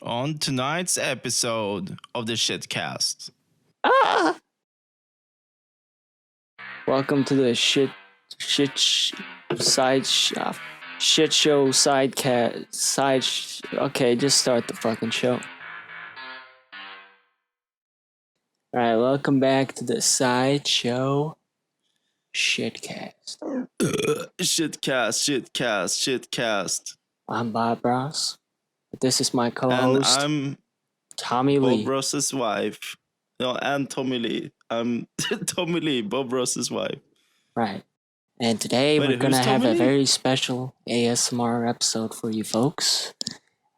On tonight's episode of the Shitcast. Ah! Welcome to the shit show okay, just start the fucking show. Alright, welcome back to the Sideshow Shitcast. Shitcast. I'm Bob Ross. This is my And co-host, I'm Tommy Bob Lee. Ross's wife. No, and Tommy Lee. I'm Tommy Lee, Bob Ross's wife. Right. And today Wait, we're gonna who's have Tommy a Lee? very special ASMR episode for you folks.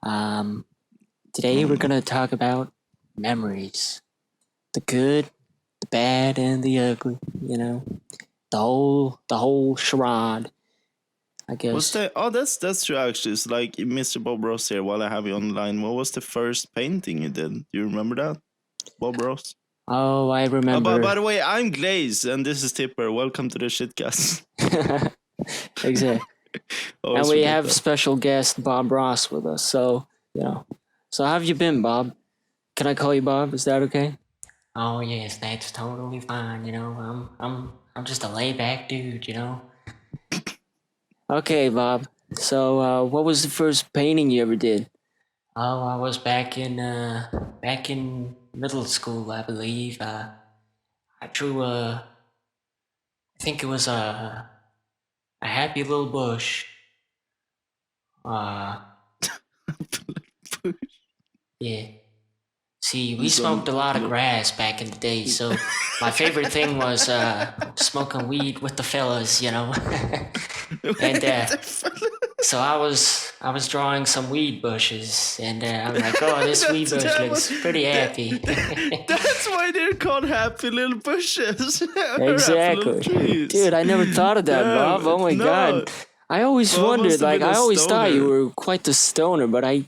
Today we're gonna talk about memories. The good, the bad, and the ugly, you know. The whole charade. I guess. What's that? Oh, that's true actually. It's like Mr. Bob Ross here while I have you online. What was the first painting you did? Do you remember that? Bob Ross? Oh, I remember. By the way, I'm Glaze and this is Tipper. Welcome to the Shitcast. Exactly. And we have special guest Bob Ross with us. So, So how have you been, Bob? Can I call you Bob? Is that okay? Oh yes, that's totally fine. I'm just a laid back dude. Okay, Bob. So, what was the first painting you ever did? Oh, I was back in middle school, I believe. I drew I think it was a happy little bush. Yeah. See, we smoked a lot of grass back in the day, so my favorite thing was smoking weed with the fellas, And so I was drawing some weed bushes, and I'm like, oh, this weed bush looks pretty happy. That's why they're called happy little bushes. Exactly. Dude, I never thought of that, Bob. Oh my God. I always wondered, I always thought you were quite the stoner, but I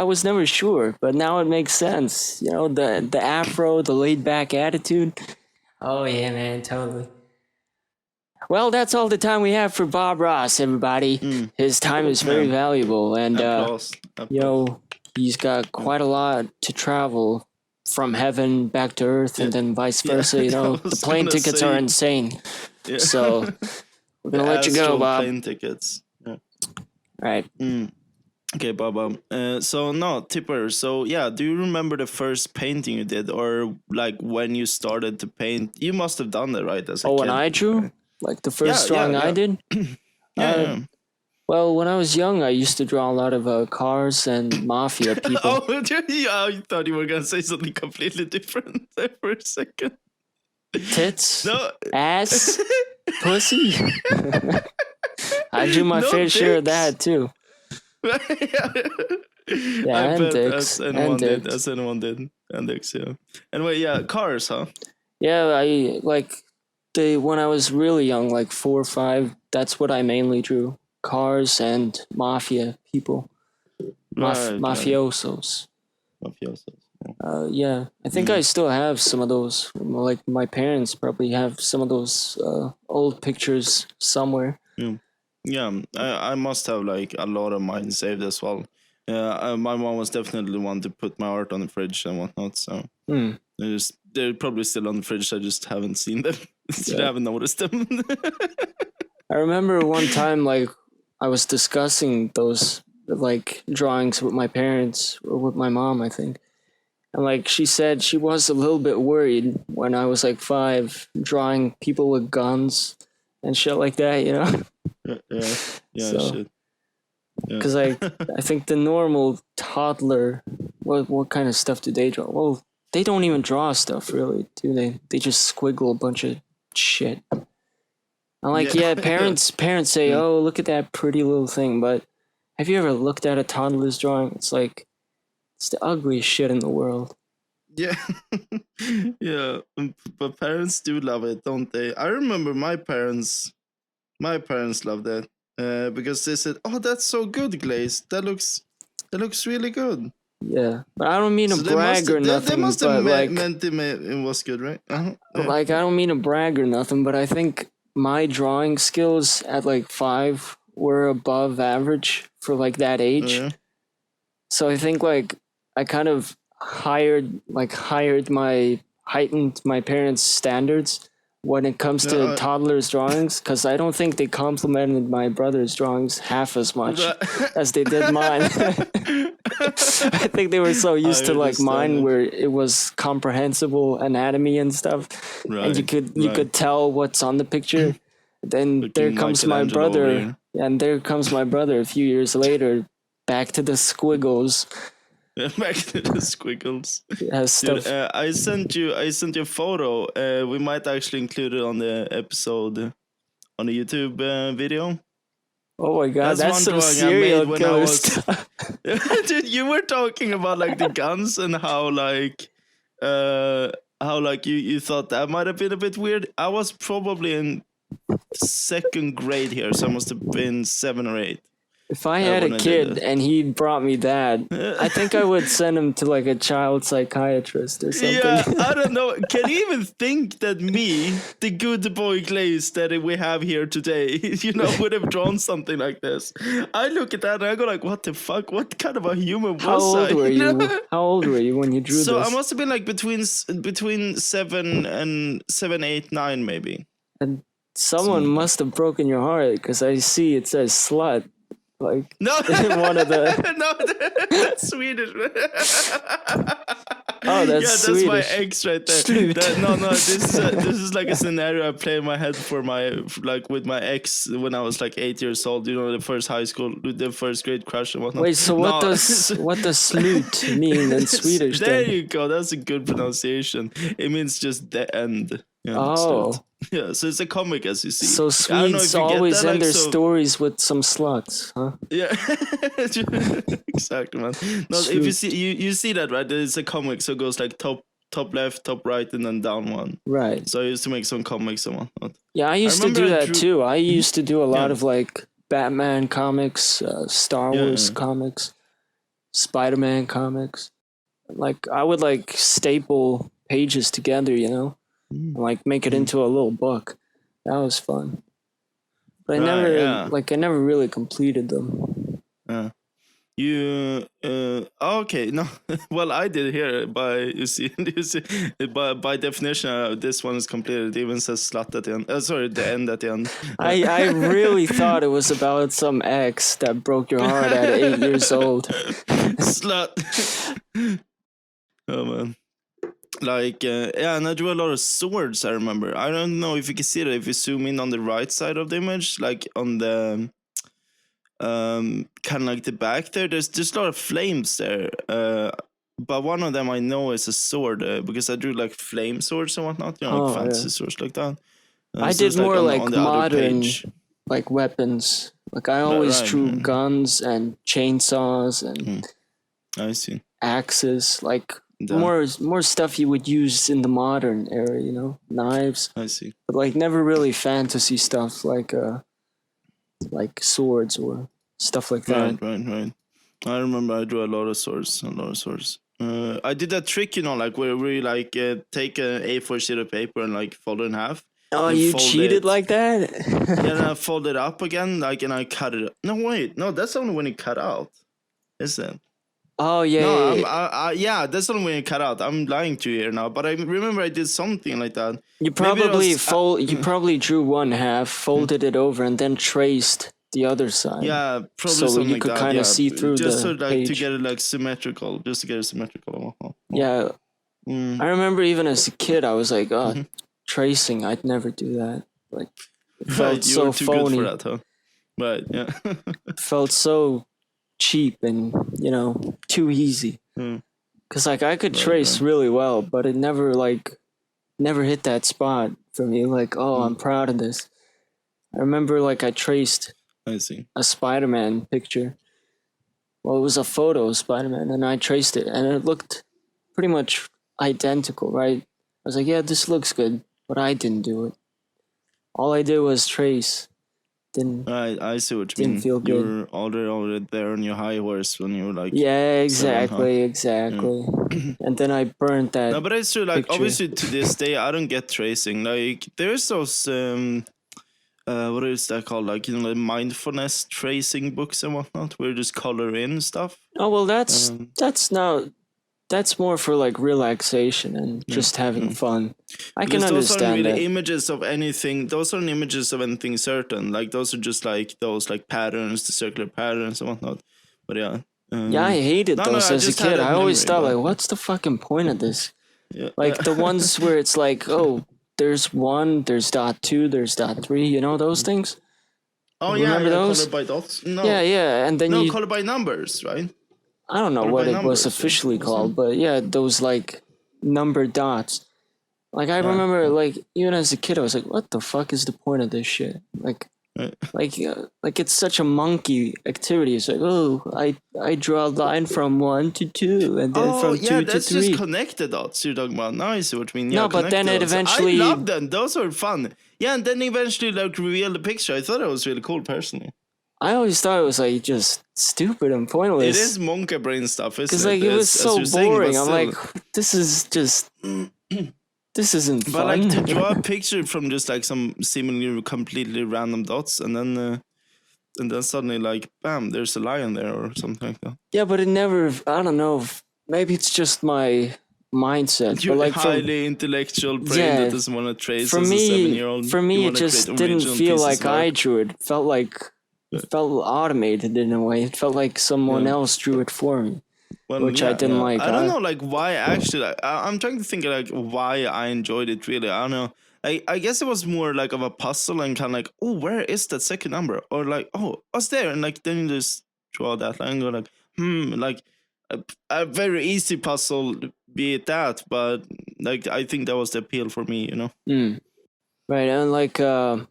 was never sure. But now it makes sense. The afro, the laid back attitude. Oh yeah, man, totally. Well, that's all the time we have for Bob Ross, everybody. His time is very valuable, and he's got quite a lot to travel from heaven back to earth, and then vice versa. The plane tickets are insane. Yeah. So we're gonna let you go, Bob. Plane tickets. Yeah. Right. Okay, Bob. Tipper. So yeah, do you remember the first painting you did, or like when you started to paint? You must have done that, right? As a kid. When I drew. Like the first drawing I did? Yeah. Well, when I was young, I used to draw a lot of cars and mafia people. I thought you were going to say something completely different there for a second. Tits? No. Ass? Pussy? I drew my fair share of that, too. Yeah, and dicks. As anyone did. And dicks, yeah. Anyway, yeah, cars, huh? Yeah, when I was really young, like 4 or 5, that's what I mainly drew. Cars and mafia people. Mafiosos. Yeah. I think I still have some of those. Like my parents probably have some of those old pictures somewhere. Yeah, I must have like a lot of mine saved as well. My mom was definitely the one to put my art on the fridge and whatnot, so they're probably still on the fridge. I just haven't seen them. I haven't noticed them. I remember one time, I was discussing those drawings with my parents or with my mom, I think, and she said she was a little bit worried when I was 5, drawing people with guns and shit like that, Shit. Because I think the normal toddler, what kind of stuff do they draw? Well, they don't even draw stuff, really, do they? They just squiggle a bunch of shit. I'm parents say, oh, look at that pretty little thing, but have you ever looked at a toddler's drawing? It's it's the ugliest shit in the world. Yeah. Yeah, but parents do love it, don't they? I remember my parents loved it because they said, oh, that's so good, Glaze. That looks really good. Yeah, but I don't mean to brag or nothing. They must have meant it was good, right? Yeah. I don't mean to brag or nothing, but I think my drawing skills at 5 were above average for that age. Yeah. So I think I kind of heightened my parents' standards when it comes to toddlers' drawings, because I don't think they complimented my brother's drawings half as much as they did mine. I think they were so used to like mine, where it was comprehensible anatomy and stuff, and you could tell what's on the picture. Then there comes my brother, and there comes my brother a few years later, back to the squiggles. Back to the squiggles. Dude, I sent you a photo. We might actually include it on the episode, on the YouTube video. Oh my god, that's some serial killer stuff. Dude, you were talking about like the guns and how you thought that might have been a bit weird. I was probably in 2nd grade here, so I must have been 7 or 8. If I had a kid and he brought me that, I think I would send him to like a child psychiatrist or something. Yeah, I don't know. Can you even think that me, the good boy Glaze that we have here today, would have drawn something like this? I look at that and I go like, what the fuck? What kind of a human was I? How old were you when you drew this? So I must have been like between 7, 8, 9 maybe. And someone must have broken your heart, because I see it says slut. Like, no, one of the no, that's Swedish. Oh, that's Swedish. My ex right there. This is like a scenario I play in my head for with my ex when I was like 8 years old. The first high school, the first grade crush and whatnot. Wait, so what does slut mean in Swedish? There you go. That's a good pronunciation. It means just the end. Oh. Yeah, so it's a comic, as you see. So Swedes always end their stories with some sluts, huh? Yeah, exactly, man. No, if you see that, right? It's a comic, so it goes like top left, top right, and then down one. Right. So I used to make some comics and whatnot. Yeah, I used to do that too. I used to do a lot of like Batman comics, Star Wars comics, Spider-Man comics. Like I would like staple pages together, and like make it into a little book. That was fun. But I never really completed them. You okay? No, well, I did here. By definition, this one is completed. It even says slut at the end. Sorry, the end at the end. I really thought it was about some ex that broke your heart at 8 years old. Slut. Oh man. Like, and I drew a lot of swords, I remember. I don't know if you can see that if you zoom in on the right side of the image, like on the, kind of like the back there, there's just a lot of flames there. But one of them I know is a sword, because I drew like flame swords and whatnot, like fantasy swords like that. I did more like modern, like weapons. Like I always drew guns and chainsaws and I see. Axes, like more stuff you would use in the modern era, knives. I see. But like never really fantasy stuff like swords or stuff like that. Right. I remember I drew a lot of swords. I did that trick, like where we like take an A4 sheet of paper and like fold it in half. Oh, you cheated like that? Yeah, and I fold it up again, like, and I cut it. No, wait, no, that's only when it cut out, is it? Oh yeah. No, yeah, that's only when it cut out. I'm lying to you here now, but I remember I did something like that. You probably you probably drew one half, folded it over, and then traced the other side. Yeah, probably so something you could kind of see through just the page. to get it like symmetrical, just to get it symmetrical. Yeah, I remember even as a kid, I was like, tracing, I'd never do that. Like, it felt so phony. Good for that, huh? Right, yeah. It felt so cheap and too easy. Because like I could trace really well, but it never hit that spot for me. Like, I'm proud of this. I remember like I traced a Spider-Man picture. Well, it was a photo of Spider-Man, and I traced it, and it looked pretty much identical, right? I was like, yeah, this looks good, but I didn't do it. All I did was trace. I see what you mean. Feel good. You were already there on your high horse when you were like... Yeah, exactly. And then I burnt that. No, but it's true. Like, picture. Obviously, to this day, I don't get tracing. Like, there's those... what is that called? Like, like mindfulness tracing books and whatnot, where you just color in stuff. Oh well, that's now that's more for like relaxation and just having fun. I can understand really that. Images of anything. Those aren't images of anything certain. Like those are just like those like patterns, the circular patterns and whatnot. But yeah. Yeah, I hated those as a kid. I always thought like, what's the fucking point of this? Yeah. Like the ones where it's like, oh, there's 1, there's .2, there's .3. You know those things? Oh Remember those? Colored by dots. No. Yeah, and then colored by numbers, right? I don't know what it was officially called, but yeah, those like number dots. Like I remember, like even as a kid, I was like, "What the fuck is the point of this shit?" Like it's such a monkey activity. It's like, oh, I draw a line from 1 to 2, and then from 2 to 3. That's just connected dots you're talking about. Now I see what you mean. Yeah, no, but then it eventually. I love them. Those are fun. Yeah, and then eventually like reveal the picture. I thought it was really cool personally. I always thought it was like just stupid and pointless. It is monkey brain stuff, isn't it? Because like it was so boring. I'm like, this is just. This isn't fun. But like to draw a picture from just like some seemingly completely random dots, and then suddenly like bam, there's a lion there or something like that. Yeah, but it never. I don't know. Maybe it's just my mindset. You're but like highly intellectual brain that doesn't want to trace for as me, a 7-year-old. For me, it just didn't feel like I drew it. It felt automated in a way. It felt like someone else drew it for me. Which I didn't like. I don't know, like why actually. I'm trying to think like why I enjoyed it. Really, I don't know. I guess it was more like of a puzzle and kind of like, oh, where is that second number? Or like, oh, what's there? And like then you just draw that line and go like, like a very easy puzzle, be it that. But like I think that was the appeal for me, you know. Right, and like, so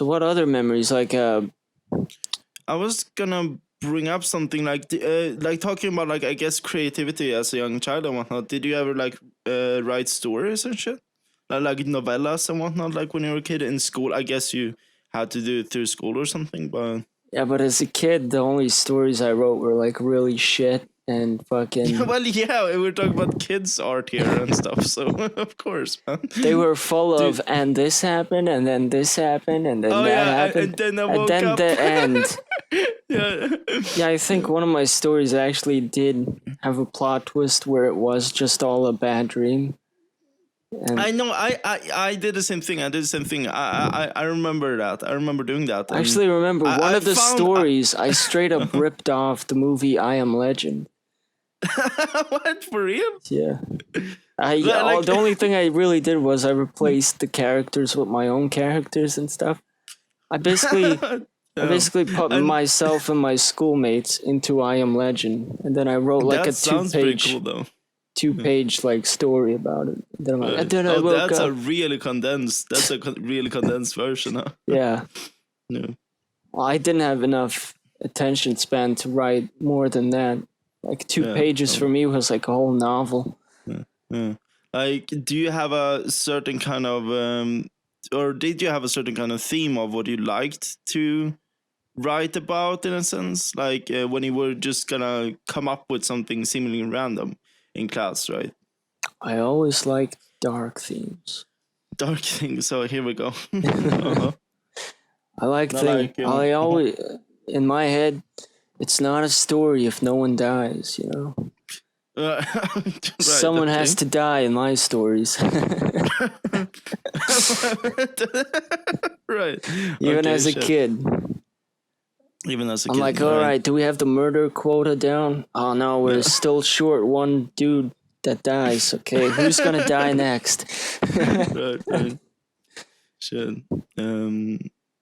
what other memories? Like, I was gonna bring up something like talking about like I guess creativity as a young child and whatnot. Did you ever like write stories and shit, like novellas and whatnot? Like when you were a kid in school, I guess you had to do it through school or something. But yeah, but as a kid, the only stories I wrote were like really shit and fucking. Well, yeah, we're talking about kids' art here and stuff, so of course, man. They were full of and this happened and then this happened and then that happened and then I woke up. the end. Yeah. Yeah, I think one of my stories actually did have a plot twist where it was just all a bad dream. And I know. I did the same thing. I remember that. I remember doing that. I actually remember one of the stories. I straight up ripped off the movie I Am Legend. What, for real? Yeah. The only thing I really did was I replaced the characters with my own characters and stuff. I basically put myself and my schoolmates into I Am Legend, and then I wrote like a two-page like story about it. And then I'm like, that's a really condensed. That's a really condensed version, huh? Yeah. No. Well, I didn't have enough attention span to write more than that. Like 2 pages for me was like a whole novel. Yeah. Like, do you have a certain kind of, or did you have a certain kind of theme of what you liked to write about in a sense? Like when you were just gonna come up with something seemingly random in class, right? I always liked dark themes. Dark things. So here we go. I like things. I always in my head. It's not a story if no one dies, you know? Right, someone has to die in my stories. Right. Even as a kid. Even as a kid. I'm like, all right, do we have the murder quota down? Oh, no, we're still short one dude that dies. Okay, who's going to die next? Right. Shit.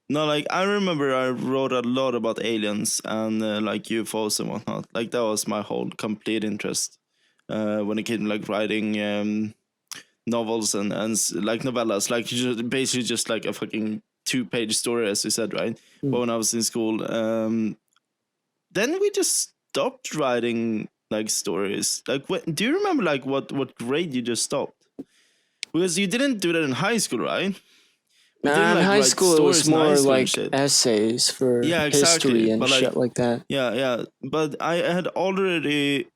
No, like, I remember I wrote a lot about aliens and, like, UFOs and whatnot. Like, that was my whole complete interest when it came to, like, writing novels and like, novellas. Like, basically just, like, a fucking 2-page story, as you said, right? But when I was in school, then we just stopped writing, like, stories. Like, do you remember, like, what grade you just stopped? Because you didn't do that in high school, right? In high school it was more like essays for history and shit like that. Yeah. But I had already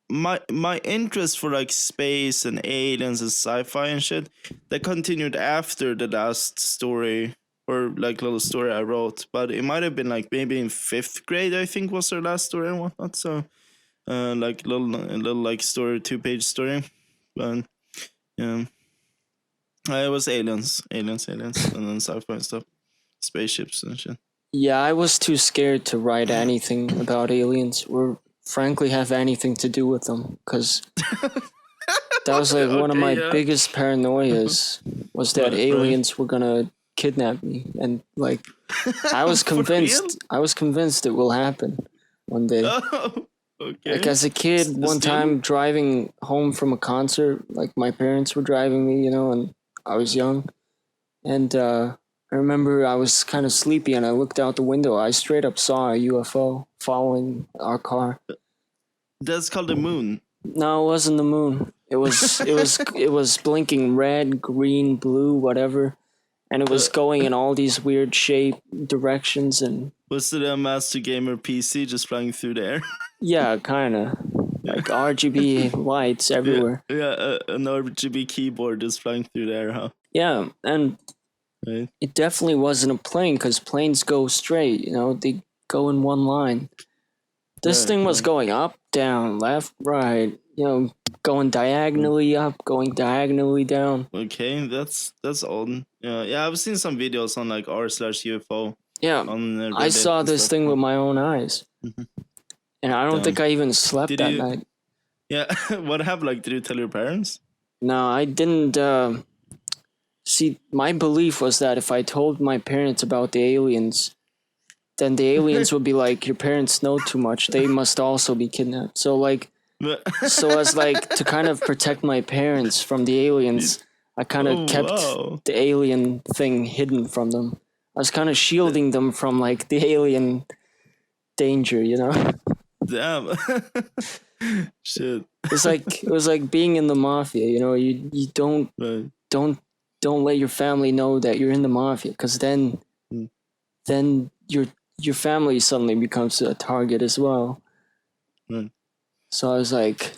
my interest for like space and aliens and sci-fi and shit that continued after the last story or like little story I wrote. But it might have been like maybe in 5th grade, I think was our last story and whatnot. So like a little like story, 2-page story, but yeah, it was aliens, and then sci-fi stuff, spaceships and shit. Yeah, I was too scared to write anything about aliens or frankly have anything to do with them because that was like one of my biggest paranoias was that aliens were gonna kidnap me, and like I was convinced it will happen one day. Oh, okay. Like as a kid, one time driving home from a concert, like my parents were driving me, and I was young, and I remember I was kind of sleepy and I looked out the window. I straight up saw a UFO following our car. That's called the moon. No, it wasn't the moon. It was blinking red, green, blue, whatever, and it was going in all these weird directions. And was it a Master Gamer PC just flying through the air? Yeah, kind of like RGB lights everywhere. Yeah, an RGB keyboard just flying through the air, huh? Yeah, and it definitely wasn't a plane because planes go straight. They go in one line. This thing was going up, down, left, right. Going diagonally up, going diagonally down. Okay, that's odd. Yeah, I've seen some videos on like r/UFO. Yeah, I saw this thing with my own eyes, and I don't think I even slept that night. Yeah, what happened? Like, did you tell your parents? No, I didn't. See, my belief was that if I told my parents about the aliens, then the aliens would be like, "Your parents know too much. They must also be kidnapped." So like. So as like to kind of protect my parents from the aliens, I kind of kept the alien thing hidden from them. I was kind of shielding them from like the alien danger, Damn. Shit. It was like being in the mafia, you don't let your family know that you're in the mafia, because then your family suddenly becomes a target as well. Right. So I was like,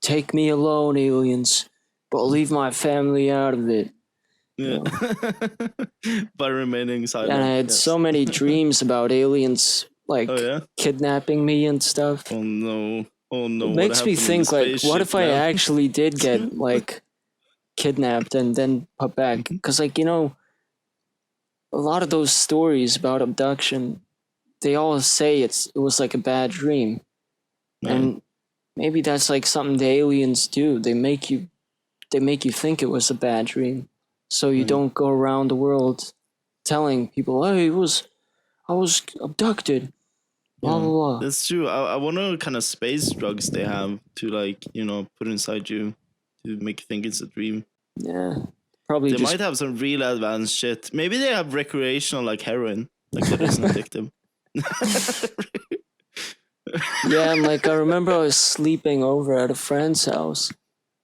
take me alone, aliens, but leave my family out of it. Yeah. By remaining silent. And I had so many dreams about aliens, like kidnapping me and stuff. Oh no. It makes me think, like, what if I actually did get, like, kidnapped and then put back? Because, like, a lot of those stories about abduction, they all say it was like a bad dream. Right. And maybe that's like something the aliens do. They make you think it was a bad dream, so you don't go around the world telling people, "Hey, I was abducted." Blah blah blah. That's true. I wonder what kind of space drugs they have to like put inside you to make you think it's a dream. Yeah, probably. They might have some real advanced shit. Maybe they have recreational like heroin, like that doesn't addict them. Yeah, and like I remember I was sleeping over at a friend's house,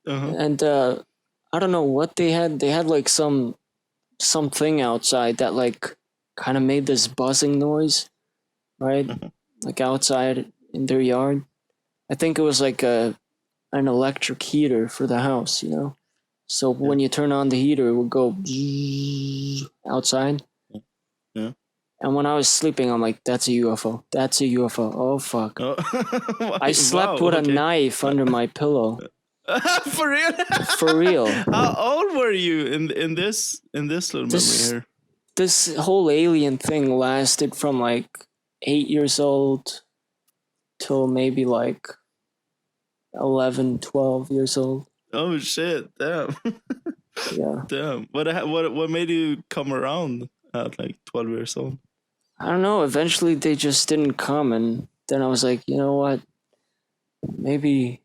and I don't know what they had. They had like something outside that like kind of made this buzzing noise, right? Like outside in their yard. I think it was like an electric heater for the house, So when you turn on the heater, it would go outside. Yeah. And when I was sleeping, I'm like, that's a UFO. That's a UFO. Oh, fuck. Oh. I slept with a knife under my pillow. For real? For real. How old were you in this little memory here? This whole alien thing lasted from like 8 years old till maybe like 11, 12 years old. Oh, shit. Damn. Yeah. Damn. What made you come around at like 12 years old? I don't know. Eventually they just didn't come, and then I was like, you know what? Maybe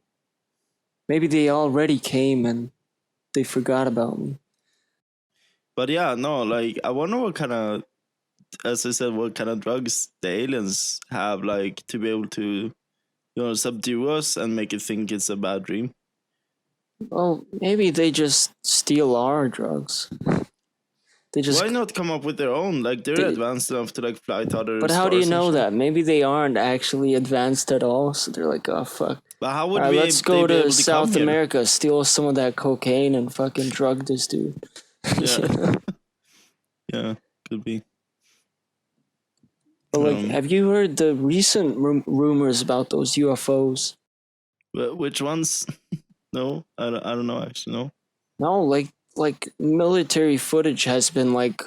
they already came and they forgot about me. But yeah, no, like I wonder what kind of, as I said, what kind of drugs the aliens have, like to be able to, subdue us and make it think it's a bad dream. Well, maybe they just steal our drugs. Why not come up with their own? Like they're advanced enough to like fly to other. But how do you know that? Maybe they aren't actually advanced at all. So they're like, oh fuck. But how would let's go to South America, steal some of that cocaine, and fucking drug this dude. Yeah. Yeah, could be. But like, have you heard the recent rumors about those UFOs? Which ones? No, I don't know actually. No. No, like military footage has been like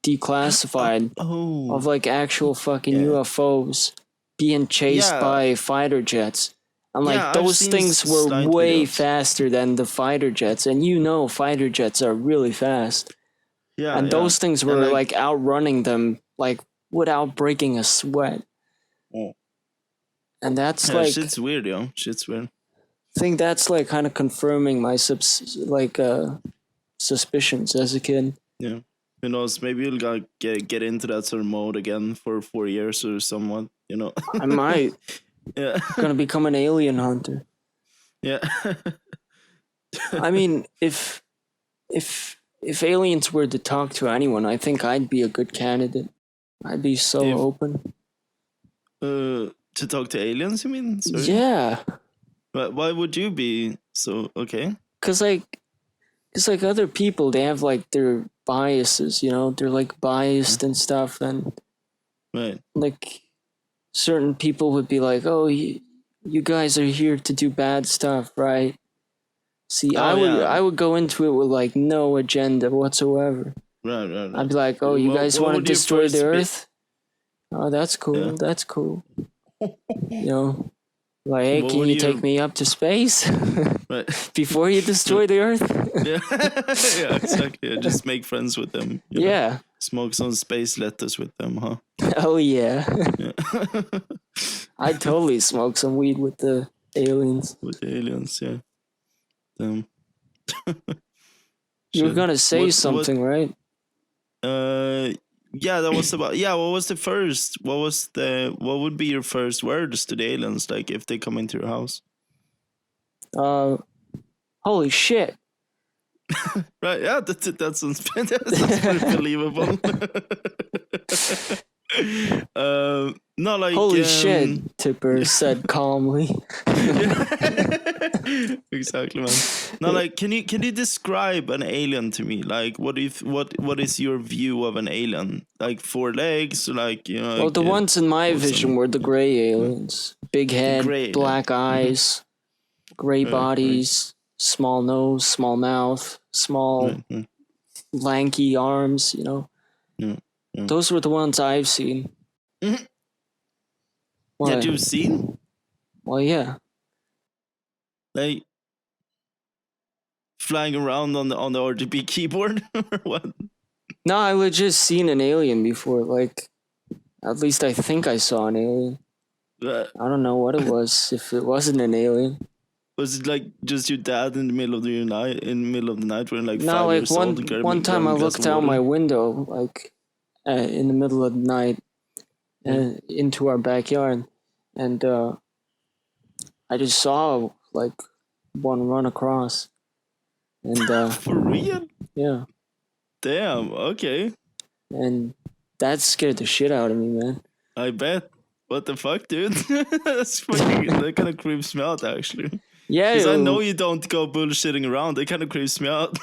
declassified of like actual fucking UFOs being chased by fighter jets. And like those things were way faster than the fighter jets, and fighter jets are really fast. Yeah. And those things were like outrunning them like without breaking a sweat. Oh. And that's like shit's weird, yo. Shit's weird. I think that's like kind of confirming my suspicions as a kid. Yeah. Who knows? Maybe you'll get into that sort of mode again for 4 years or somewhat. I might. Yeah. Gonna become an alien hunter. Yeah. I mean, if aliens were to talk to anyone, I think I'd be a good candidate. I'd be so open. To talk to aliens, you mean? Sorry. Yeah. But why would you be so okay? Cause like other people, they have like their biases, they're like biased and stuff, and right, like certain people would be like, oh, you guys are here to do bad stuff, right? See, I would go into it with like no agenda whatsoever. Right. I'd be like, oh, you guys want to destroy the Earth? Oh, that's cool. Yeah. That's cool. Like, hey, can you take me up to space before you destroy the Earth? Yeah, exactly. Just make friends with them. Yeah. Smoke some space lettuce with them, huh? Oh, yeah. I'd totally smoke some weed with the aliens. With the aliens, yeah. You were going to say something, right? Yeah, that was about. Yeah, what was the first? What would be your first words to the aliens? Like if they come into your house. Holy shit! Right? Yeah, that sounds pretty believable. No, like holy shit! Tipper said calmly. Exactly, man. Now, like, can you describe an alien to me? Like, what is your view of an alien? Like 4 legs, like Well, like, the ones in my vision were the gray aliens. Big head, black eyes, gray bodies, small nose, small mouth, small lanky arms. Those were the ones I've seen. Mm-hmm. That you've seen? Well, yeah. Like flying around on the RGB keyboard or what? No, I legit seen an alien before. Like, at least I think I saw an alien. I don't know what it was. If it wasn't an alien, was it like just your dad in the middle of the night when like 5 no, like years old? one time I looked out my window like in the middle of the night into our backyard, and I just saw like one run across, and for real? Yeah. Damn. Okay. And that scared the shit out of me, man. I bet. What the fuck, dude? That's fucking. That kind of creeps me out, actually. Yeah. Because I know you don't go bullshitting around. It kind of creeps me out.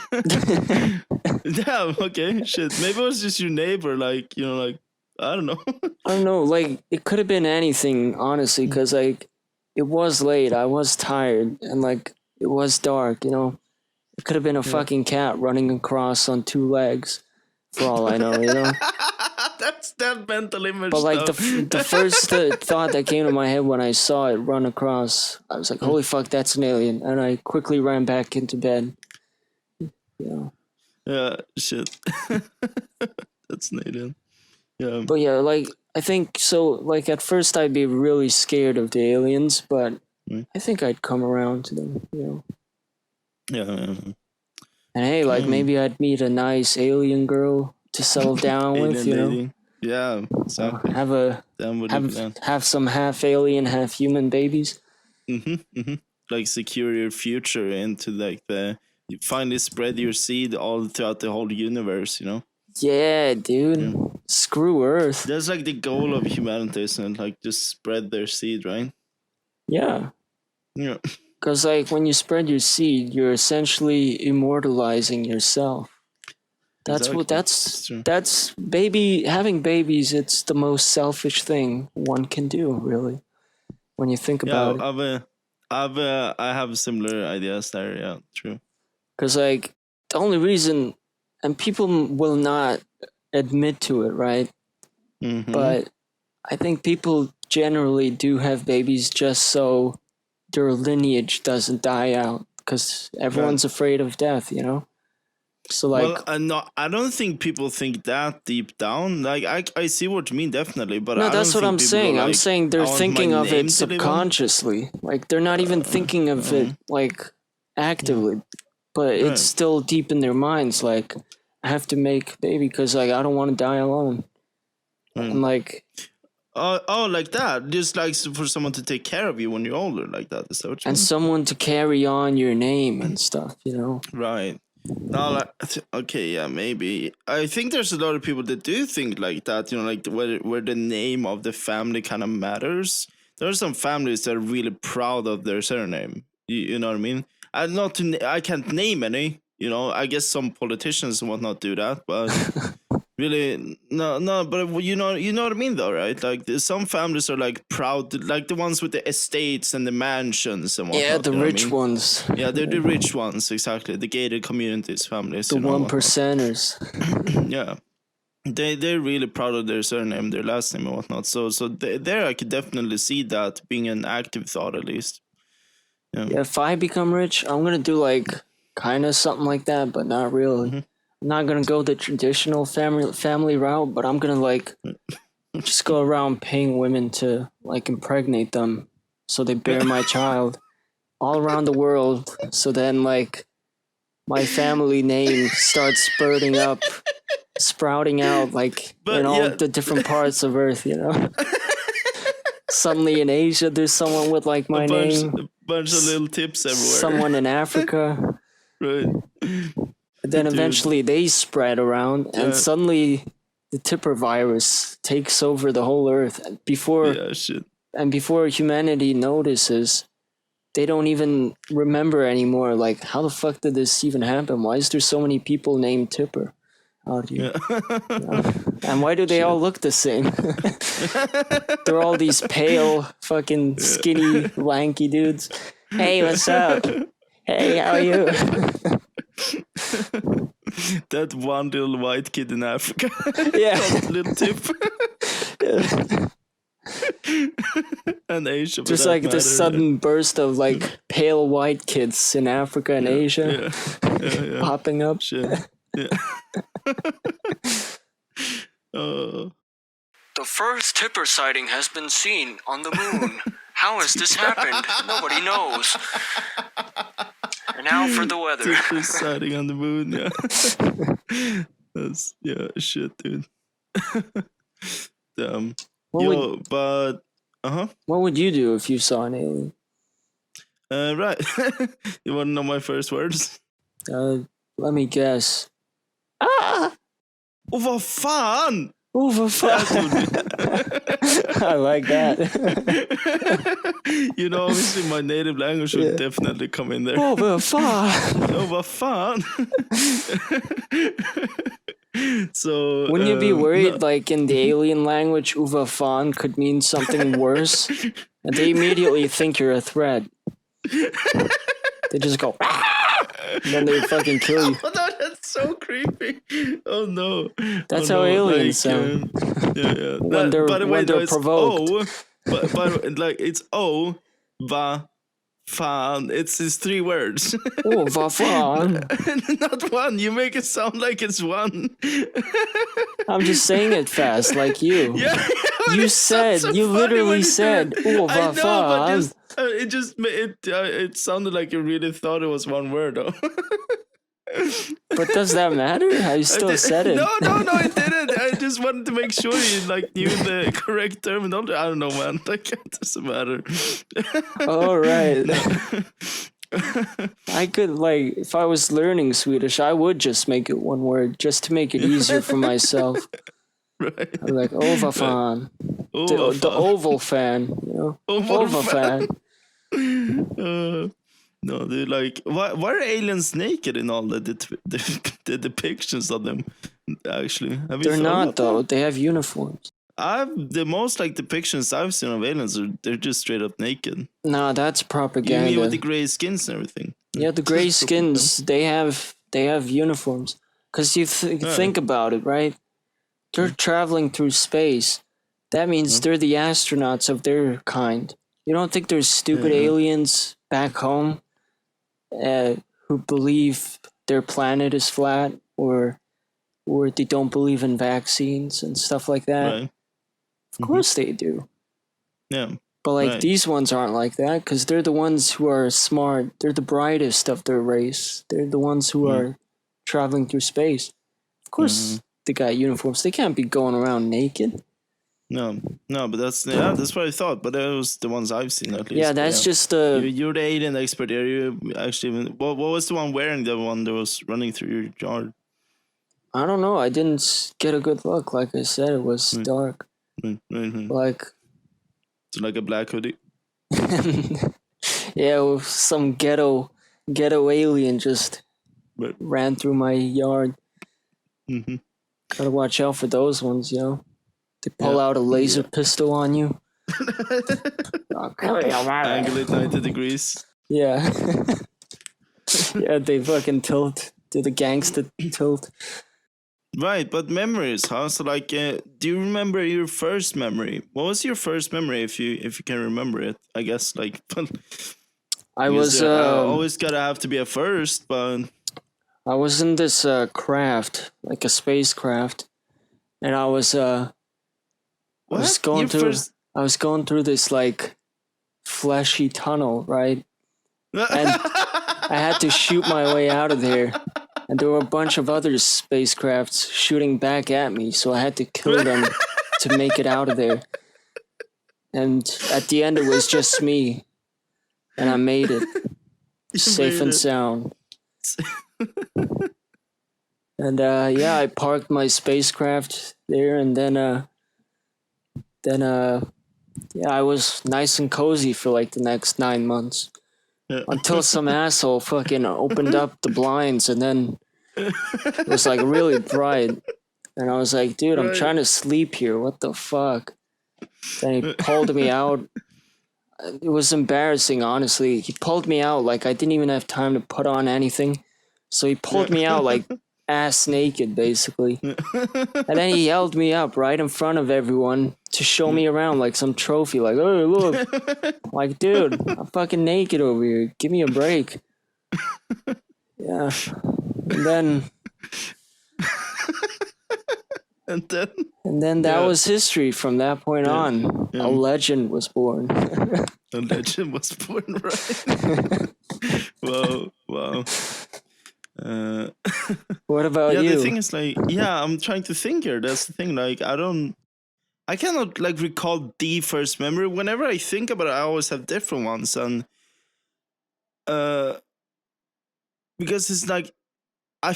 Damn. Okay. Shit. Maybe it was just your neighbor. Like like I don't know. I don't know. Like it could have been anything, honestly, because like it was late. I was tired, and like it was dark. It could have been a fucking cat running across on 2 legs, for all I know. That's that mental image. But like the first thought that came to my head when I saw it run across, I was like, "Holy fuck, that's an alien!" And I quickly ran back into bed. Yeah. Shit. That's an alien. Yeah. But yeah, like I think so. Like at first, I'd be really scared of the aliens, but I think I'd come around to them. Yeah. And hey, like maybe I'd meet a nice alien girl to settle down with. Yeah, exactly. Have some half alien, half human babies. Like secure your future into like you finally spread your seed all throughout the whole universe. Yeah, dude. Yeah. Screw Earth. That's like the goal of humanity, isn't it? Like just spread their seed, right? Yeah. Yeah. Because like when you spread your seed, you're essentially immortalizing yourself. That's exactly. that's having babies. It's the most selfish thing one can do, really. When you think about it. I have similar ideas there. Yeah, true. Because like the only reason, and people will not admit to it, right? Mm-hmm. But I think people generally do have babies just so their lineage doesn't die out, because everyone's afraid of death, you know. So like, I don't think people think that deep down. Like I see what you mean, definitely, but no, I that's don't what think I'm people saying. are I'm like, saying they're "I want thinking my of name it to live on." subconsciously. Like they're not even thinking of it like actively, but it's Right. still deep in their minds. Like I have to make a baby because like I don't want to die alone. And like, oh, like that. Just like for someone to take care of you when you're older, like that. Is that what you and mean? someone to carry on your name and stuff, you know. Right. No, like, okay, yeah, maybe. I think there's a lot of people that do think like that. You know, like where the name of the family kind of matters. There are some families that are really proud of their surname. You know what I mean? I can't name any. You know, I guess some politicians and whatnot do that, but really, no. But you know what I mean, though, right? Like, some families are like proud, like the ones with the estates and the mansions and whatnot. Yeah, the you know what I rich mean? ones. Yeah, they're the rich ones, exactly. The gated communities, families. The you know, 1%ers. yeah, they're really proud of their surname, their last name, and whatnot. So there, I could definitely see that being an active thought, at least. Yeah, if I become rich, I'm gonna do like kind of something like that, but not really. I'm not gonna go the traditional family route, but I'm gonna like just go around paying women to like impregnate them so they bear my child all around the world. So then like my family name starts sprouting out like But in all yeah. the different parts of Earth, you know. Suddenly in Asia, there's someone with like my name. A bunch of little tips everywhere. Someone in Africa. Right. Then eventually they spread around, and suddenly the Tipper virus takes over the whole Earth. Before humanity notices, they don't even remember anymore. Like, how the fuck did this even happen? Why is there so many people named Tipper out here? And why do they all look the same? They're all these pale, fucking skinny, lanky dudes. Hey, what's up? Hey, how are you? That one little white kid in Africa. Yeah. Little tip. And Asia. Just like the sudden burst of like pale white kids in Africa and Asia popping up. Shit. Yeah. The first Tipper sighting has been seen on the moon. How has this happened? Nobody knows. And now for the weather. Tipper sighting on the moon, yeah. That's, shit, dude. But what would you do if you saw an alien? Right. You want to know my first words? Let me guess. Oh, vad fan! Oh, vad fan! I like that. You know, obviously my native language would definitely come in there. Oh, vad fan! Oh, vad fan! So wouldn't you be worried, like in the alien language, "uva fan" could mean something worse, and they immediately think you're a threat? They just go, and then they fucking kill you. Oh no, that's so creepy! Oh no, that's how aliens sound. Yeah. When they're provoked. But like it's O, va, fan. It's 3 words. Oh, va fan. Not one. You make it sound like it's one. I'm just saying it fast, like you. Yeah, you literally said, "Oh, va fan." It sounded like you really thought it was one word, though. But does that matter? I still said it. No, it didn't. I just wanted to make sure you like knew the correct terminology. I don't know, man. Like, it doesn't matter. All right. I could, like, if I was learning Swedish, I would just make it one word just to make it easier for myself. Right. I'm like, "Ova fan." The oval fan, you know? Ova fan. No, dude, like, why are aliens naked in all the depictions of them, actually? They're not, though. They have uniforms. the most like depictions I've seen of aliens they're just straight up naked. Nah, that's propaganda. You mean with the gray skins and everything? Yeah, the gray skins. They have uniforms. Cause you think about it, right? They're traveling through space. That means they're the astronauts of their kind. You don't think there's stupid aliens back home who believe their planet is flat or they don't believe in vaccines and stuff like that? Right. Of course they do. Yeah. But like these ones aren't like that because they're the ones who are smart. They're the brightest of their race. They're the ones who are traveling through space. Of course they got uniforms. They can't be going around naked. No, but that's what I thought. But that was the ones I've seen at least. Yeah, that's just you're the alien expert here. You actually, what was the one wearing the one that was running through your yard? I don't know. I didn't get a good look. Like I said, it was dark. Like, it's like a black hoodie. Yeah, with some ghetto alien just ran through my yard. Gotta watch out for those ones, you know. They pull out a laser pistol on you. Angle it 90 degrees. Yeah. Yeah, they fucking tilt. Do the gangster tilt. Right, but memories, huh? So like, do you remember your first memory? What was your first memory, if you can remember it? I guess like, I was always gotta have to be a first, but I was in this craft, like a spacecraft, and I was going through this like fleshy tunnel, right? And I had to shoot my way out of there. And there were a bunch of other spacecrafts shooting back at me, so I had to kill them to make it out of there. And at the end, it was just me. And I made it. Safe and sound. And I parked my spacecraft there, and then I was nice and cozy for like the next 9 months. Until some asshole fucking opened up the blinds, and then it was like really bright. And I was like, dude, I'm trying to sleep here. What the fuck? Then he pulled me out. It was embarrassing, honestly. He pulled me out like I didn't even have time to put on anything. So he pulled me out like ass naked, basically. And then he held me up right in front of everyone to show me around like some trophy. Like, oh, look. Like, dude, I'm fucking naked over here. Give me a break. Yeah. And then that was history from that point on. A legend was born. A legend was born, right? Wow. What about you? Yeah, the thing is like, I'm trying to think here. That's the thing. Like, I cannot like recall the first memory. Whenever I think about it, I always have different ones, and because it's like I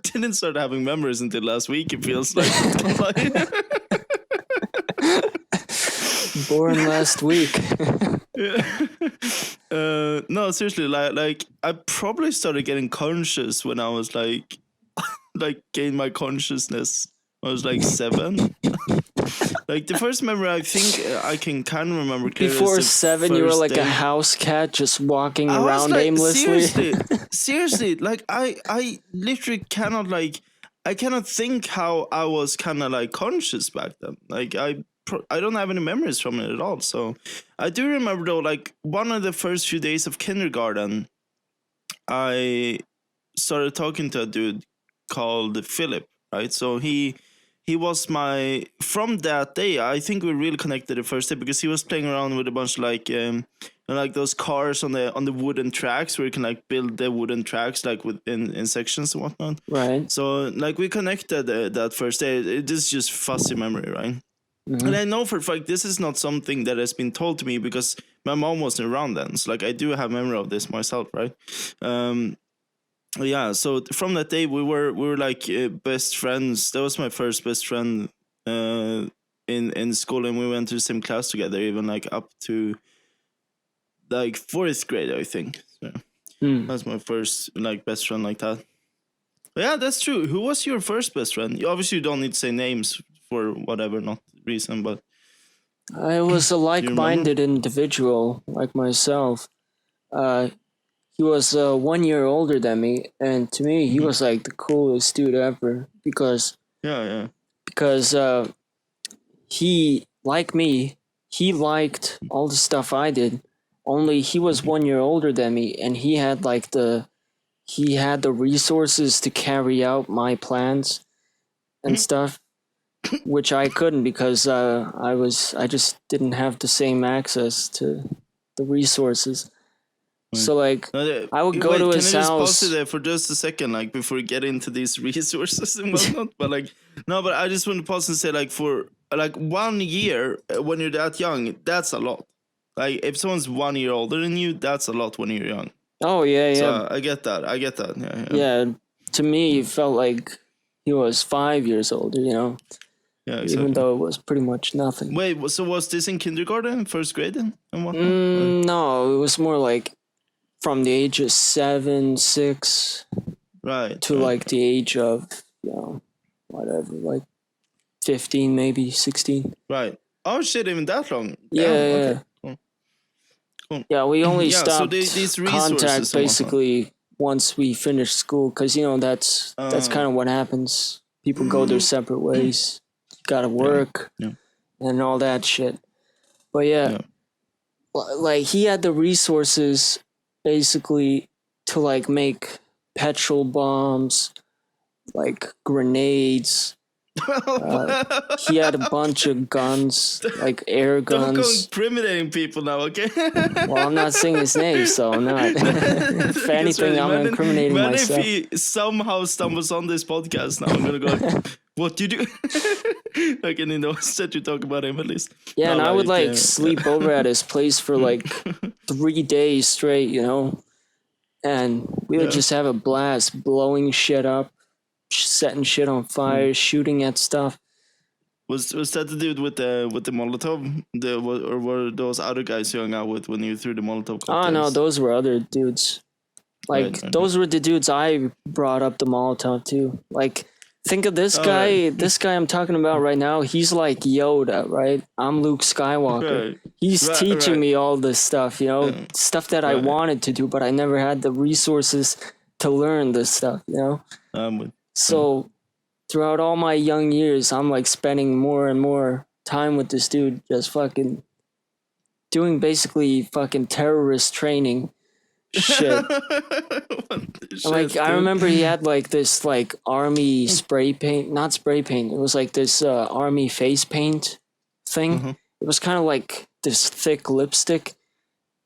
didn't start having memories until last week. It feels like. Born last week. No, seriously, like I probably started getting conscious when I was like gained my consciousness. I was like 7. Like the first memory I think I can kind of remember clearly. Before 7, you were like a house cat just walking around like, aimlessly. Seriously, like I literally cannot I cannot think how I was kind of like conscious back then. Like I don't have any memories from it at all. So I do remember though, like one of the first few days of kindergarten, I started talking to a dude called Philip, right? So he was from that day, I think we really connected the first day because he was playing around with a bunch of like those cars on the wooden tracks where you can like build the wooden tracks like in sections and whatnot. Right. So like we connected that first day. It is just fuzzy memory, right? Mm-hmm. And I know for a fact this is not something that has been told to me because my mom wasn't around then. So like I do have memory of this myself, right? Yeah, so from that day we were like best friends. That was my first best friend in school, and we went to the same class together, even like up to like 4th grade, I think. So that's my first like best friend like that. But yeah, that's true. Who was your first best friend? You obviously don't need to say names for whatever, not reason, but I was a like-minded individual like myself. He was 1 year older than me, and to me, he was like the coolest dude ever because he, like me, he liked all the stuff I did. Only he was 1 year older than me, and he had the resources to carry out my plans and stuff, which I couldn't because I just didn't have the same access to the resources. So like I would go to his house. Can I just pause it there for just a second, like before we get into these resources and whatnot? But I just want to pause and say, like, for like 1 year when you're that young, that's a lot. Like if someone's 1 year older than you, that's a lot when you're young. Oh yeah. So I get that. Yeah. To me, it felt like he was 5 years older. Yeah, exactly. Even though it was pretty much nothing. Wait, so was this in kindergarten, first grade, and whatnot? No, it was more like from the age of 7, 6, right, to like the age of whatever, like 15, maybe 16. Right. Oh shit, even that long? Yeah. Okay. Cool. Yeah, we only stopped contact basically once we finished school, because that's kind of what happens. People go their separate ways. You gotta work and all that shit. But like he had the resources basically to like make petrol bombs, like grenades. He had a bunch of guns, like air guns. Don't go incriminating people now, okay? Well, I'm not saying his name, so I'm not. If anything, I'm incriminating myself. If he somehow stumbles on this podcast now, I'm gonna go, what you do? Like, and he knows that you talk about him at least. Yeah, and I would sleep over at his place for like 3 days straight, and we would just have a blast blowing shit up, setting shit on fire, shooting at stuff. Was that the dude with the Molotov? Or were those other guys you hung out with when you threw the Molotov cocktails? Oh no, those were other dudes. Like those were the dudes I brought up the Molotov to. Like, think of this guy. Right. This guy I'm talking about right now. He's like Yoda, right? I'm Luke Skywalker. Right. He's teaching me all this stuff, stuff that I wanted to do, but I never had the resources to learn this stuff, So throughout all my young years, I'm like spending more and more time with this dude, just fucking doing basically fucking terrorist training shit. I remember he had like this like army spray paint, not spray paint. It was like this army face paint thing. It was kind of like this thick lipstick,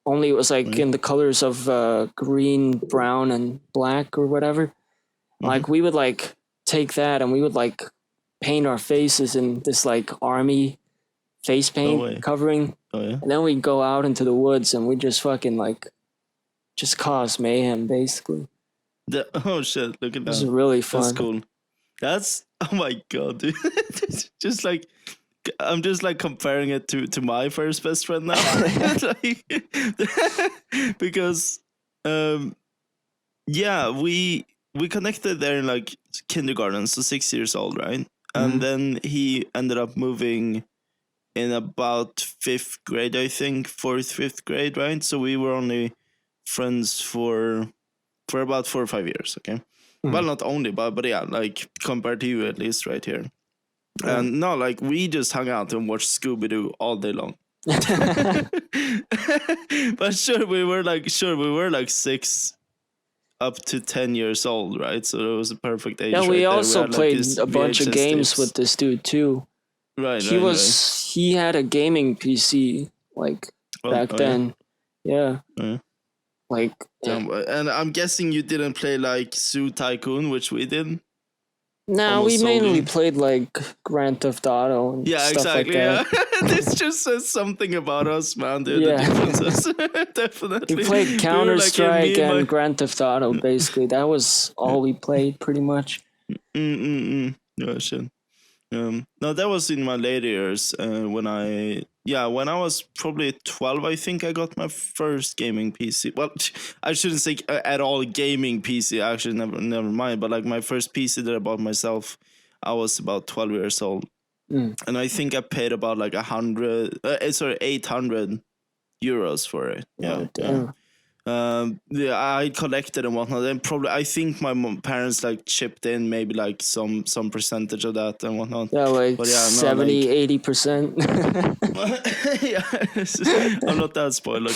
only it was like in the colors of green, brown, and black or whatever. Like we would like take that and we would like paint our faces in this like army face paint covering. And then we'd go out into the woods and we just fucking like just cause mayhem basically. Oh shit, look at that. It was really fun. That's cool. That's, oh my god, dude. Just like, I'm just like comparing it to my first best friend now. Like, because we connected there in like kindergarten, so 6 years old, right? And then he ended up moving in about 5th grade, I think, 4th, 5th grade, right? So we were only friends for about 4 or 5 years, okay? Well, not only, but yeah, like compared to you at least right here. And no, like we just hung out and watched Scooby-Doo all day long. But sure, we were like 6 up to 10 years old, right? So it was a perfect age. Yeah, we also played a bunch of games with this dude too. Right. He had a gaming PC like back then. Yeah. Like, and I'm guessing you didn't play like Zoo Tycoon, which we did. No, we mainly played like Grand Theft Auto and stuff exactly. Like that. This just says something about us, man, dude. Yeah. The differences. Definitely. We played Counter-Strike and Grand Theft Auto, basically. That was all we played, pretty much. Yeah, shit. No, that was in my later years when I was probably 12, I think I got my first gaming PC. Well, I shouldn't say at all gaming PC, actually, never mind. But like my first PC that I bought myself, I was about 12 years old. and I think I paid about like 800 euros for it. Yeah, damn. I collected and whatnot, and probably I think my parents like chipped in maybe like some percentage of that and whatnot. Yeah, like 70-80%. Yeah, I'm not that spoiled.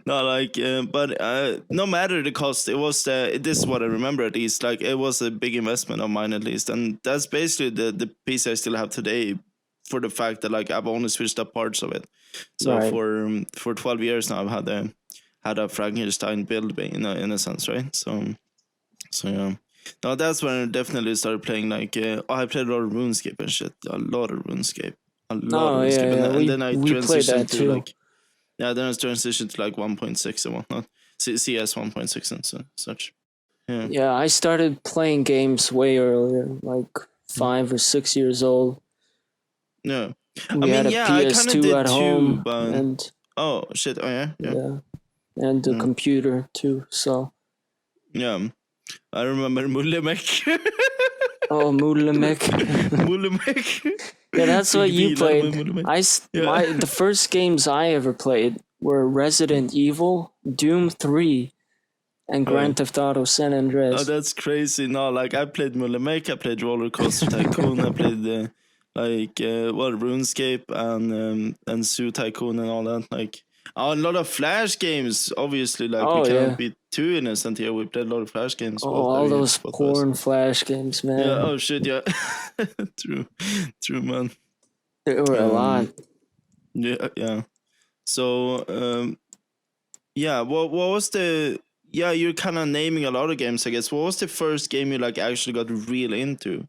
Okay, but no matter the cost, it was this is what I remember at least. Like it was a big investment of mine at least, and that's basically the piece I still have today. For the fact that like I've only switched up parts of it, so for 12 years now I've had a Frankenstein build in a sense, right? So yeah. No, that's when I definitely started playing like I played a lot of RuneScape and shit, and then I transitioned to like then I transitioned to like 1.6 and whatnot, CS 1.6 and such. Yeah, I started playing games way earlier, like 5 or 6 years old. Yeah, we had a PS2 at home, and and the computer too. So yeah, I remember Mulle Meck. Oh, Meck. Meck. Yeah, that's what you played. The first games I ever played were Resident Evil, Doom 3, and Grand Theft Auto San Andreas. Oh, that's crazy! No, like I played Mulle Meck, I played Roller Coaster Tycoon, I played RuneScape and Zoo Tycoon and all that. Like a lot of Flash games, obviously. Like we cannot be too innocent here. We played a lot of Flash games. All those porn Flash games, man. Yeah. Oh shit. Yeah. True, man. There were a lot. Yeah. So what was the? Yeah, you're kind of naming a lot of games, I guess. What was the first game you like actually got really into?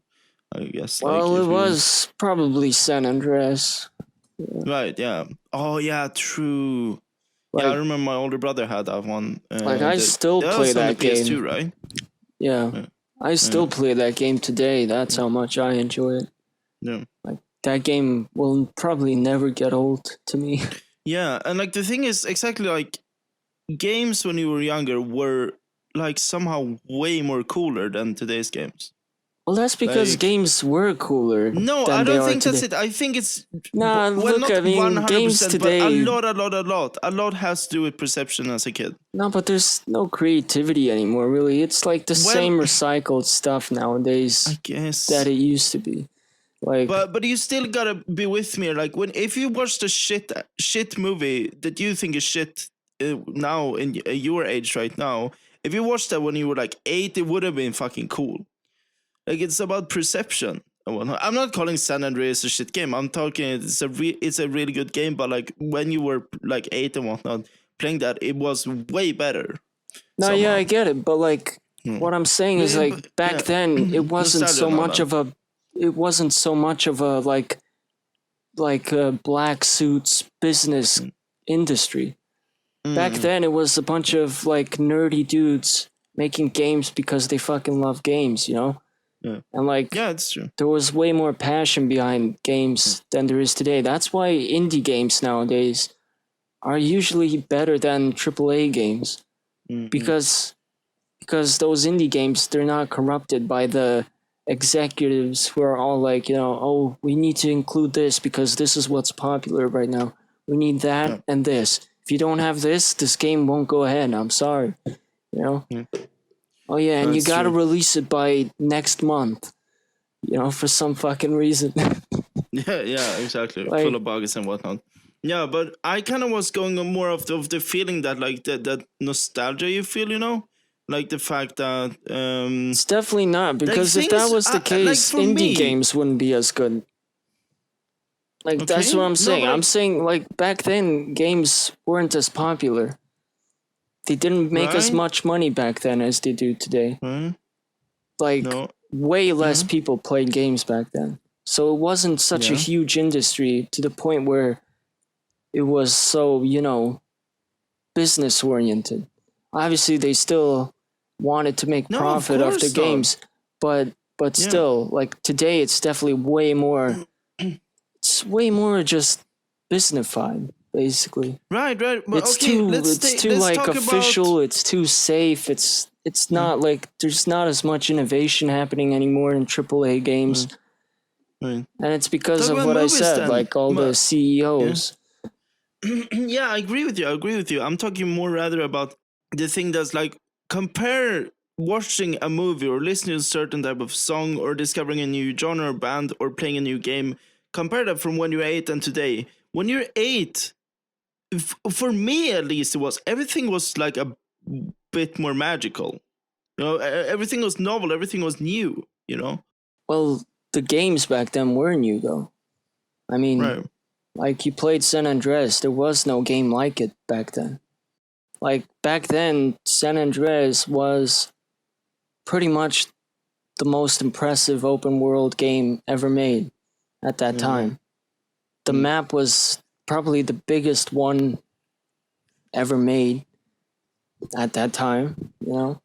I guess. Well, it was probably San Andreas. Yeah. Right, yeah. Oh, yeah, true. Like, I remember my older brother had that one. I still play that game. PS2, right? Yeah. I still play that game today. That's how much I enjoy it. Yeah. Like, that game will probably never get old to me. Yeah, and like the thing is, exactly like games when you were younger were like somehow way more cooler than today's games. Well, that's because games were cooler. No, I don't think that's it. I think it's games today. A lot has to do with perception as a kid. No, but there's no creativity anymore. Really, it's like the same recycled stuff nowadays. I guess that it used to be. Like, but you still gotta be with me. Like if you watched a shit movie that you think is shit now in your age right now, if you watched that when you were like 8, it would have been fucking cool. Like it's about perception and whatnot. I'm not calling San Andreas a shit game. I'm talking it's a really good game. But like when you were like 8 and whatnot, playing that, it was way better. No, yeah, I get it. But like what I'm saying is like back then it wasn't so much of a. It wasn't so much of a like black suits business industry. Back then it was a bunch of like nerdy dudes making games because they fucking love games, you know? Yeah. And like it's true. There was way more passion behind games than there is today. That's why indie games nowadays are usually better than AAA games. Because those indie games, they're not corrupted by the executives who are all like, you know, oh, we need to include this because this is what's popular right now. We need that and this. If you don't have this game won't go ahead. I'm sorry. You know? Oh yeah, and you gotta release it by next month. You know, for some fucking reason. yeah, exactly. Like, full of bugs and whatnot. Yeah, but I kind of was going on more of the feeling that like that nostalgia you feel, you know? Like the fact that it's definitely not, because if that was the case, like indie games wouldn't be as good. Like that's what I'm saying. I'm saying like back then games weren't as popular. They didn't make as much money back then as they do today. Like way less people played games back then. So it wasn't such a huge industry to the point where it was so, you know, business oriented. Obviously they still wanted to make profit of the games, but still, like today it's definitely way more just businessified, basically. Right. But it's too like official, it's too safe, it's not like there's not as much innovation happening anymore in AAA games. Right. And it's because Talk of about what I movies said, then. like all the CEOs. Yeah, I agree with you. I'm talking more rather about the thing that's like compare watching a movie or listening to a certain type of song or discovering a new genre or band or playing a new game. Compare that from when you're 8 and today. When you're 8, for me at least, everything was like a bit more magical. You know, everything was novel, everything was new. You know. Well, the games back then were new though. I mean, Right. like you played San Andreas, there was no game like it back then. Like back then, San Andreas was pretty much the most impressive open world game ever made at that time. The map was probably the biggest one ever made at that time, you know?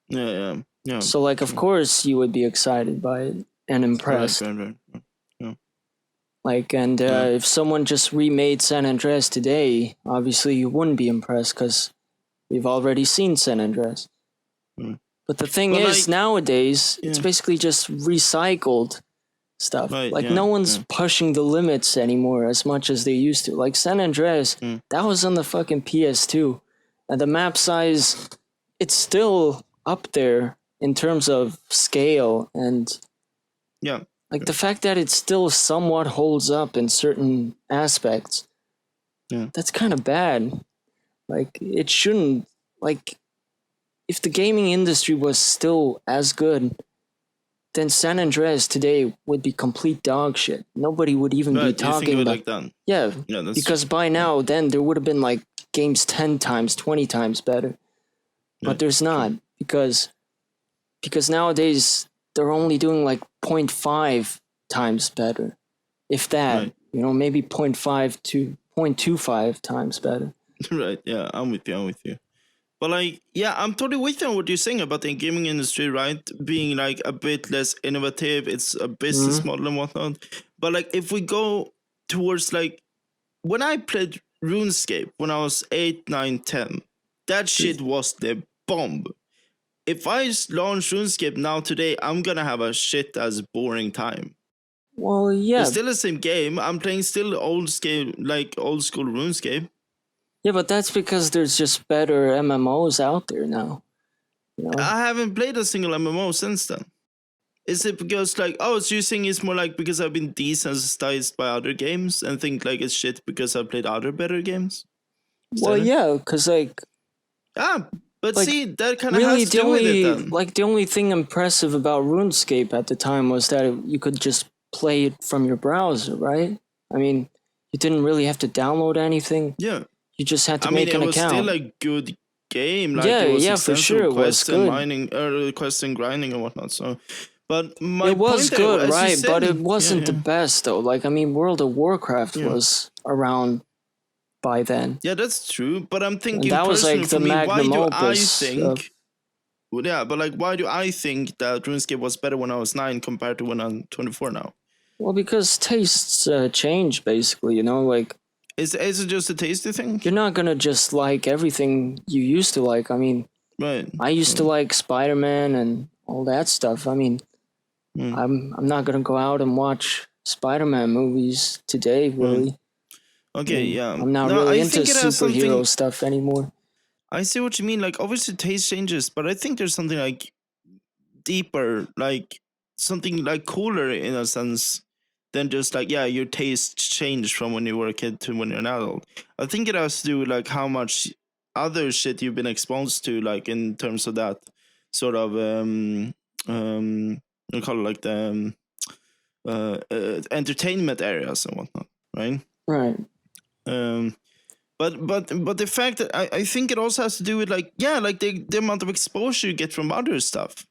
Yeah. So like of course you would be excited by it and impressed. Right. Like, and if someone just remade San Andreas today, obviously you wouldn't be impressed because we've already seen San Andreas. But the thing is, nowadays, it's basically just recycled stuff. Right, like, no one's pushing the limits anymore as much as they used to. Like, San Andreas, that was on the fucking PS2. And the map size, it's still up there in terms of scale and... Yeah. Like, the fact that it still somewhat holds up in certain aspects, that's kind of bad. Like, it shouldn't... Like, if the gaming industry was still as good, then San Andreas today would be complete dog shit. Nobody would even be talking about... Like that? Yeah, that's because by now, then, there would have been, like, games 10 times, 20 times better. But there's not, because nowadays... they're only doing like 0.5 times better. If that, you know, maybe 0.5 to 0.25 times better. Right, yeah, I'm with you. But like, yeah, I'm totally with you on what you're saying about the gaming industry, right? Being like a bit less innovative, it's a business model and whatnot. But like, if we go towards like, when I played RuneScape when I was 8, 9, 10, that shit was the bomb. If I launch RuneScape now today, I'm gonna have a shit as boring time. Well, yeah. It's still the same game. I'm playing still old school RuneScape. Yeah, but that's because there's just better MMOs out there now. You know? I haven't played a single MMO since then. Is it because like, so you're saying it's more like because I've been desensitized by other games and think like it's shit because I've played other better games? Well, yeah, because like... But like, see, that kind of really has to do with it then. Like, the only thing impressive about RuneScape at the time was that you could just play it from your browser, right? I mean, you didn't really have to download anything. Yeah. You just had to make an account. It was still a good game. Like, yeah, for sure, it was good. Quest and grinding and whatnot, so... But it was good, right? But it wasn't the best, though. Like, I mean, World of Warcraft was around... by then. Yeah, that's true. But I'm thinking that was like the magnum opus. Why do I think that RuneScape was better when I was 9 compared to when I'm 24 now? Well, because tastes change, basically, you know, like... Is it just a tasty thing? You're not gonna just like everything you used to like. I mean, I used to like Spider-Man and all that stuff. I mean, I'm not gonna go out and watch Spider-Man movies today, really. Okay, yeah. I'm not really into superhero stuff anymore. I see what you mean. Like, obviously, taste changes, but I think there's something like deeper, like something like cooler in a sense than just like, your taste changed from when you were a kid to when you're an adult. I think it has to do with like how much other shit you've been exposed to, like in terms of that sort of we call it like the entertainment areas and whatnot, right? Right. But the fact that I think it also has to do with like the amount of exposure you get from other stuff.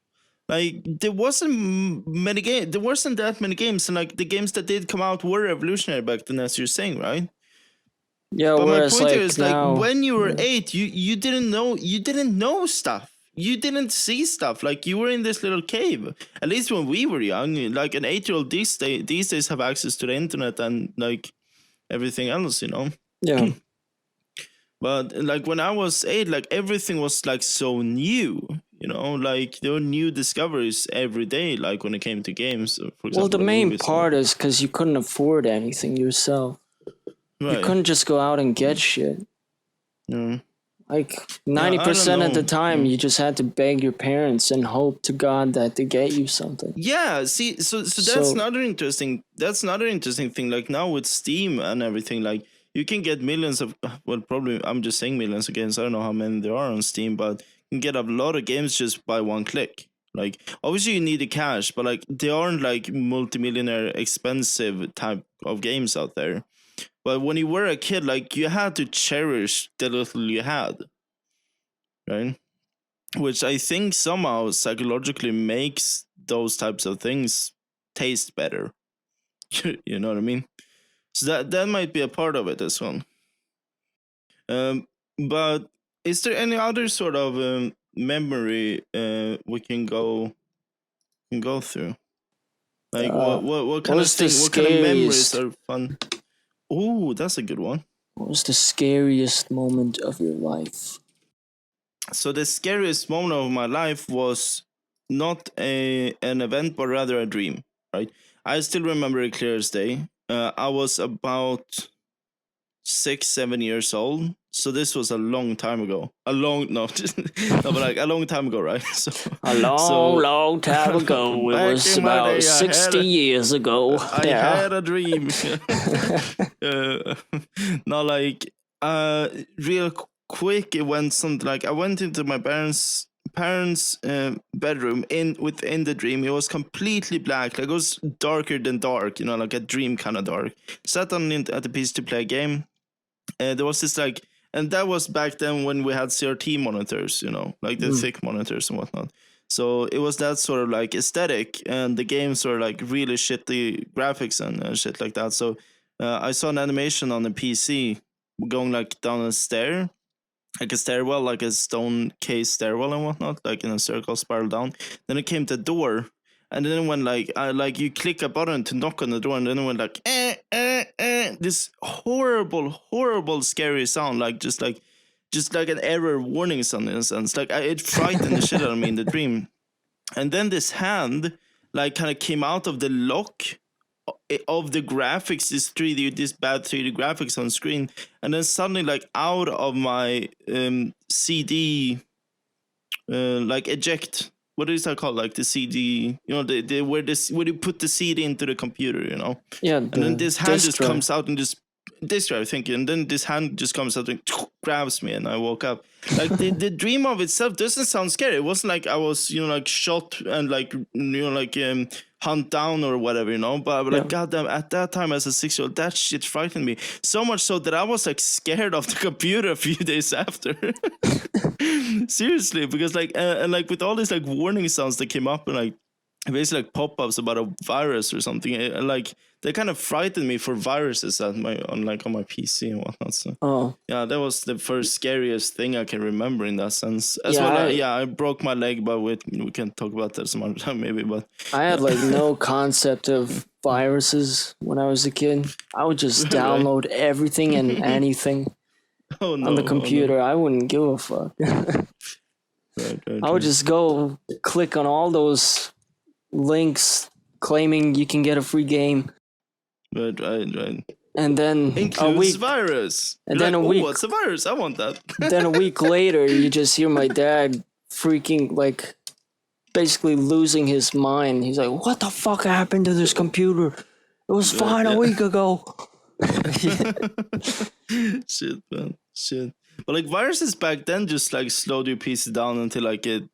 Like there wasn't that many games, and like the games that did come out were revolutionary back then, as you're saying, right? Yeah. But my point is like when you were 8, you didn't know stuff. You didn't see stuff. Like you were in this little cave. At least when we were young, like an 8-year-old these days have access to the internet and like everything else, you know. Yeah. But like when I was 8, like everything was like so new, You know, like there were new discoveries every day. Like when it came to games, for example. Well, the main movies, part is because you couldn't afford anything yourself. right. You couldn't just go out and get shit. Yeah. Like 90% of the time, you just had to beg your parents and hope to God that they get you something. Yeah, see, so that's another interesting. That's another interesting thing. Like now with Steam and everything, like you can get millions of. Well, probably I'm just saying millions again. So I don't know how many there are on Steam, but you can get a lot of games just by one click. Like obviously you need the cash, but like they aren't like multimillionaire expensive type of games out there. But when you were a kid, like you had to cherish the little you had, right? Which I think somehow psychologically makes those types of things taste better. You know what I mean? So that might be a part of it as well. But is there any other sort of memory we can go through? Like what kind of thing, what kind of memories are fun? Oh, that's a good one. What was the scariest moment of your life? So the scariest moment of my life was not an event, but rather a dream. Right? I still remember it clear as day. I was about 6-7 years old, so this was a long time ago. But like a long time ago, right? So a long time ago. It was about 60 years ago. I had a dream. Not like real quick. It went something like I went into my parents' bedroom within the dream. It was completely black, like it was darker than dark, you know, like a dream kind of dark. Sat down at the PC to play a game. There was this like, and that was back then when we had CRT monitors, you know, like the thick monitors and whatnot. So it was that sort of like aesthetic, and the games were like really shitty graphics and shit like that. So I saw an animation on the PC going like down a stair, like a stairwell, like a stone case stairwell and whatnot, like in a circle spiral down. Then it came to the door, and then when like you click a button to knock on the door, and then it went like this horrible scary sound, like just like an error warning sound in a sense. Like it frightened the shit out of me in the dream. And then this hand like kind of came out of the lock of the graphics, this bad 3D graphics on screen, and then suddenly like out of my CD like eject. What is that called? Like the CD, you know, where you put the CD into the computer, you know. Yeah. And then this hand just comes out and just disk drive, thank you. And then this hand just comes out and grabs me, and I woke up. Like the dream of itself doesn't sound scary. It wasn't like I was, you know, like shot and like, you know, like hunt down or whatever, you know. But like, goddamn, at that time as a 6-year-old, that shit frightened me so much so that I was like scared of the computer a few days after. Seriously, because like and like with all these like warning sounds that came up and like basically like pop-ups about a virus or something, and like they kind of frightened me for viruses on my PC and whatnot. So yeah, that was the first scariest thing I can remember in that sense. As I broke my leg, but we can talk about that some other time maybe. But I had like no concept of viruses when I was a kid. I would just download everything and anything on the computer. I wouldn't give a fuck. I would just go click on all those links claiming you can get a free game. Right. And then includes a week virus. And then like, a week. What's a virus? I want that. Then a week later, you just hear my dad freaking like, basically losing his mind. He's like, "What the fuck happened to this computer? It was fine a week ago." Shit, man. Shit. But like viruses back then just like slowed your PC down until like it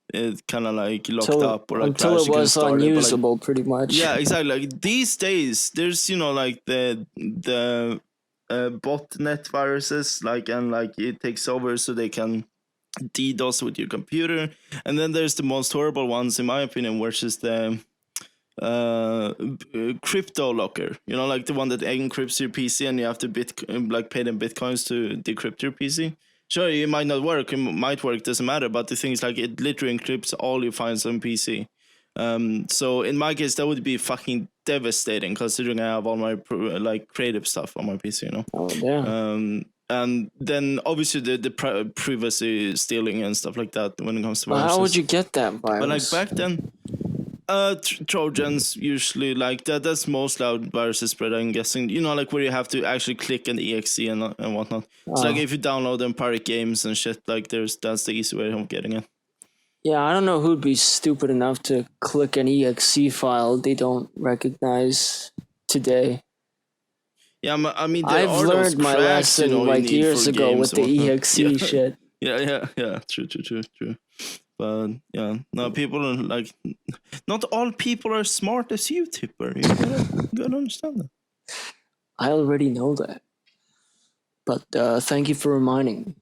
kind of like locked up or like until it was unusable, like, pretty much. Yeah, exactly. Like these days, there's, you know, like the botnet viruses, like, and like it takes over so they can DDoS with your computer, and then there's the most horrible ones in my opinion, which is the crypto locker, you know, like the one that encrypts your PC and you have to pay them bitcoins to decrypt your PC. Sure, it might not work, it might work, doesn't matter, but the thing is like it literally encrypts all your files on PC. So in my case that would be fucking devastating considering I have all my like creative stuff on my PC, you know. Oh yeah. and then obviously the privacy stealing and stuff like that when it comes to viruses. How would you get that virus? But like back then, Trojans usually like that. That's most how viruses spread. I'm guessing. You know, like where you have to actually click an exe and whatnot. So like if you download them pirate games and shit, like that's the easy way of getting it. Yeah, I don't know who'd be stupid enough to click an exe file they don't recognize today. Yeah, I mean, I've learned my lesson like years ago with the exe shit. Yeah. True. But yeah, no, people are like, not all people are smart as you, Tipper. You gotta understand that. I already know that. But thank you for reminding me.